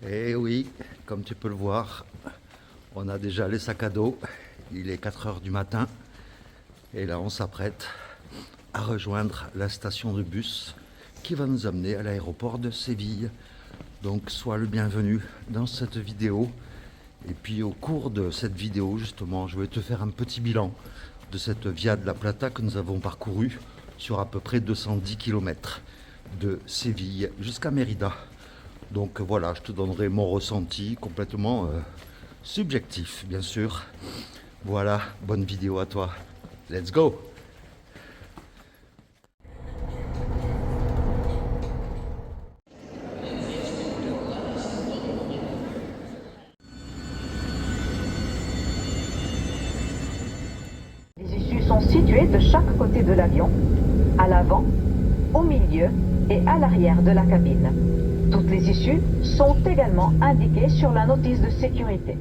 Et oui, comme tu peux le voir, on a déjà les sacs à dos. Il est 4 heures du matin et là on s'apprête à rejoindre la station de bus qui va nous amener à l'aéroport de Séville. Donc sois le bienvenu dans cette vidéo. Et puis au cours de cette vidéo justement, je vais te faire un petit bilan de cette Via de la Plata que nous avons parcourue sur à peu près 210 km de Séville jusqu'à Mérida. Donc voilà, je te donnerai mon ressenti complètement subjectif, bien sûr. Voilà, bonne vidéo à toi. Let's go! Les issues sont situées de chaque côté de l'avion, à l'avant, au milieu et à l'arrière de la cabine. Toutes les issues sont également indiquées sur la notice de sécurité.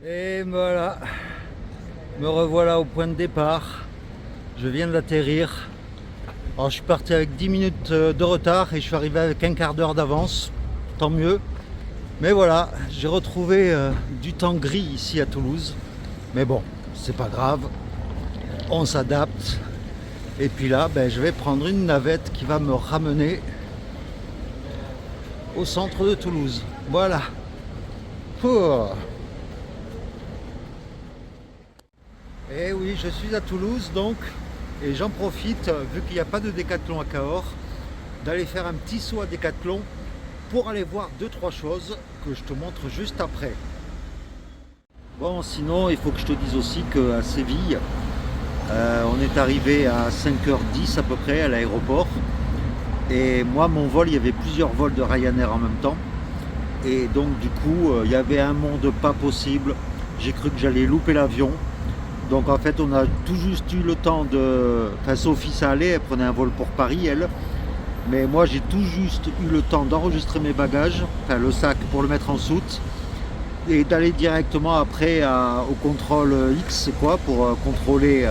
Et voilà, me revoilà au point de départ. Je viens d'atterrir. Alors je suis parti avec 10 minutes de retard et je suis arrivé avec un quart d'heure d'avance. Tant mieux. Mais voilà, j'ai retrouvé du temps gris ici à Toulouse. Mais bon, c'est pas grave. On s'adapte. Et puis là, je vais prendre une navette qui va me ramener au centre de Toulouse. Voilà. Pouh. Et oui, je suis à Toulouse donc, et j'en profite, vu qu'il n'y a pas de Décathlon à Cahors, d'aller faire un petit saut à Décathlon pour aller voir 2-3 choses que je te montre juste après. Bon, sinon, il faut que je te dise aussi qu'à Séville, on est arrivé à 5h10 à peu près à l'aéroport. Et moi, mon vol, il y avait plusieurs vols de Ryanair en même temps. Et donc, du coup, il y avait un monde pas possible. J'ai cru que j'allais louper l'avion. Donc en fait on a tout juste eu le temps de... Enfin Sophie ça allait, elle prenait un vol pour Paris elle. Mais moi j'ai tout juste eu le temps d'enregistrer mes bagages, enfin le sac pour le mettre en soute. Et d'aller directement après au contrôle X quoi, pour contrôler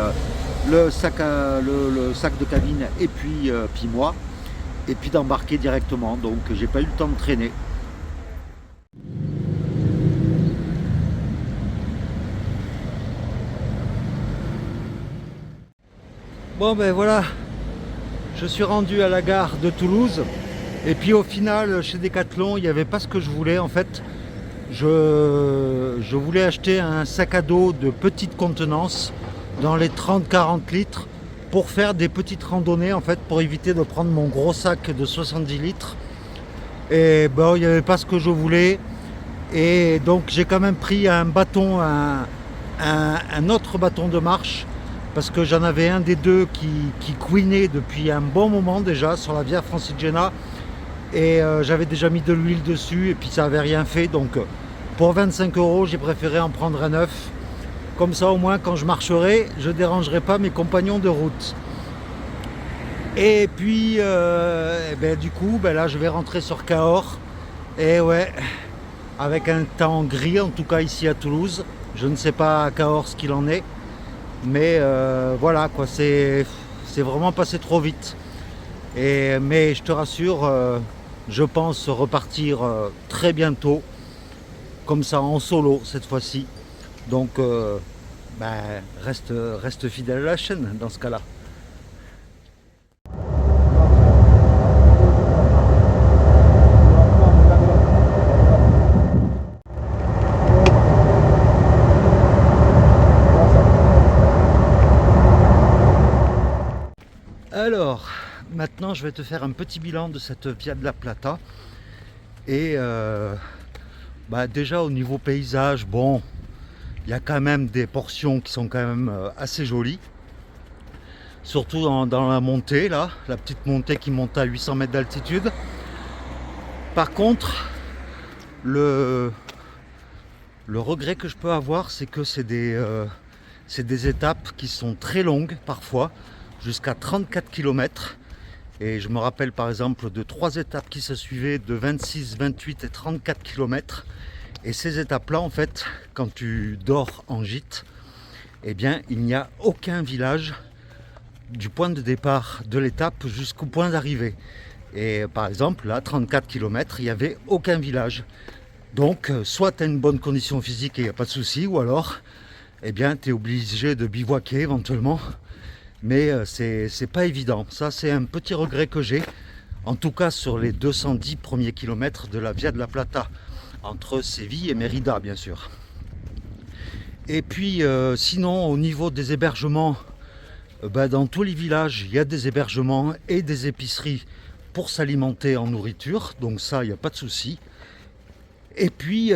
le sac de cabine et puis moi. Et puis d'embarquer directement, donc j'ai pas eu le temps de traîner. Bon voilà, je suis rendu à la gare de Toulouse et puis au final chez Decathlon il n'y avait pas ce que je voulais en fait. Je voulais acheter un sac à dos de petite contenance dans les 30-40 litres pour faire des petites randonnées en fait, pour éviter de prendre mon gros sac de 70 litres. Et bon, il n'y avait pas ce que je voulais. Et donc j'ai quand même pris un bâton, un autre bâton de marche, parce que j'en avais un des deux qui couinait depuis un bon moment déjà sur la Via Francigena. Et j'avais déjà mis de l'huile dessus et puis ça n'avait rien fait. Donc pour 25 €, j'ai préféré en prendre un neuf. Comme ça, au moins, quand je marcherai, je ne dérangerai pas mes compagnons de route. Et puis, du coup, là, je vais rentrer sur Cahors. Et ouais, avec un temps gris, en tout cas ici à Toulouse. Je ne sais pas à Cahors ce qu'il en est. Mais voilà, quoi, c'est vraiment passé trop vite. Mais je te rassure, je pense repartir très bientôt. Comme ça, en solo, cette fois-ci. Donc, reste fidèle à la chaîne dans ce cas-là. Alors, maintenant, je vais te faire un petit bilan de cette Via de la Plata. Et déjà, au niveau paysage, bon, il y a quand même des portions qui sont quand même assez jolies. Surtout dans la montée, là, la petite montée qui monte à 800 mètres d'altitude. Par contre, le regret que je peux avoir, c'est que c'est des étapes qui sont très longues parfois, jusqu'à 34 km. Et je me rappelle par exemple de 3 étapes qui se suivaient de 26, 28 et 34 km. Et ces étapes-là, en fait, quand tu dors en gîte, eh bien, il n'y a aucun village du point de départ de l'étape jusqu'au point d'arrivée. Et par exemple, là, 34 km, il n'y avait aucun village. Donc, soit tu as une bonne condition physique et il n'y a pas de souci, ou alors, eh bien, tu es obligé de bivouaquer éventuellement. Mais c'est pas évident. Ça, c'est un petit regret que j'ai. En tout cas, sur les 210 premiers kilomètres de la Via de la Plata, entre Séville et Mérida, bien sûr. Et puis, sinon, au niveau des hébergements, dans tous les villages, il y a des hébergements et des épiceries pour s'alimenter en nourriture. Donc ça, il n'y a pas de souci. Et puis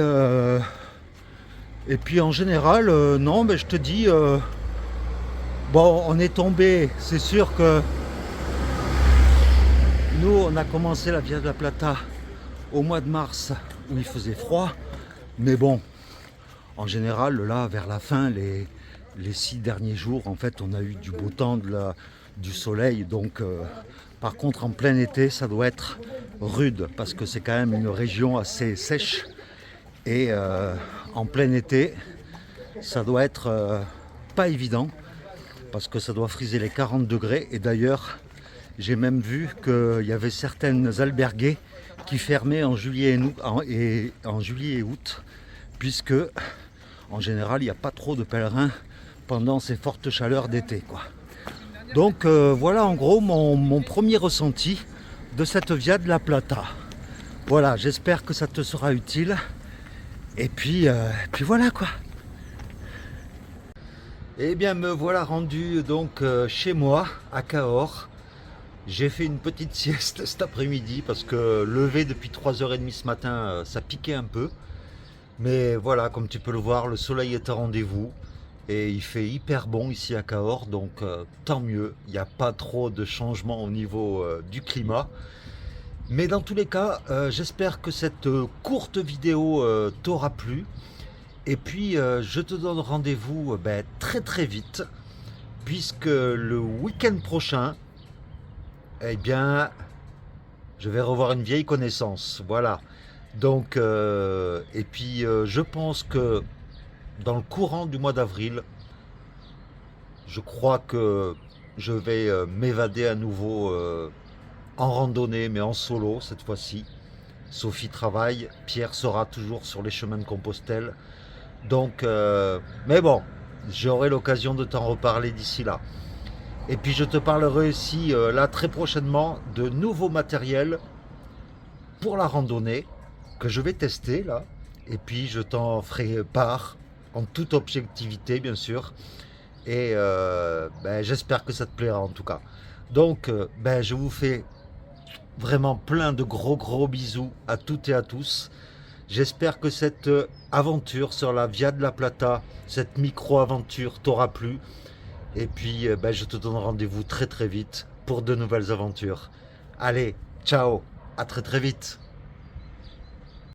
en général, non, mais je te dis, bon, on est tombé, c'est sûr que nous, on a commencé la Via de la Plata au mois de mars où il faisait froid. Mais bon, en général, là, vers la fin, les 6 derniers jours, en fait, on a eu du beau temps, du soleil. Donc, par contre, en plein été, ça doit être rude parce que c'est quand même une région assez sèche. Et en plein été, ça doit être pas évident parce que ça doit friser les 40 degrés. Et d'ailleurs, j'ai même vu qu'il y avait certaines albergues qui fermaient en juillet et août, puisque en général, il n'y a pas trop de pèlerins pendant ces fortes chaleurs d'été, quoi. Donc voilà en gros mon premier ressenti de cette Via de la Plata. Voilà, j'espère que ça te sera utile. Et puis voilà quoi. Eh bien me voilà rendu donc chez moi à Cahors. J'ai fait une petite sieste cet après-midi parce que lever depuis 3h30 ce matin, ça piquait un peu. Mais voilà, comme tu peux le voir, le soleil est au rendez-vous. Et il fait hyper bon ici à Cahors, donc tant mieux. Il n'y a pas trop de changements au niveau du climat. Mais dans tous les cas, j'espère que cette courte vidéo t'aura plu. Et puis, je te donne rendez-vous très très vite, puisque le week-end prochain, eh bien, je vais revoir une vieille connaissance. Voilà. Donc, et puis, je pense que dans le courant du mois d'avril, je crois que je vais m'évader à nouveau en randonnée, mais en solo cette fois-ci. Sophie travaille, Pierre sera toujours sur les chemins de Compostelle. Donc, mais bon, j'aurai l'occasion de t'en reparler d'ici là. Et puis je te parlerai aussi là très prochainement de nouveaux matériels pour la randonnée que je vais tester là. Et puis je t'en ferai part en toute objectivité bien sûr. et j'espère que ça te plaira en tout cas. Donc je vous fais vraiment plein de gros bisous à toutes et à tous. J'espère que cette aventure sur la Via de la Plata, cette micro-aventure t'aura plu. Et puis je te donne rendez-vous très vite pour de nouvelles aventures. Allez, ciao, à très vite.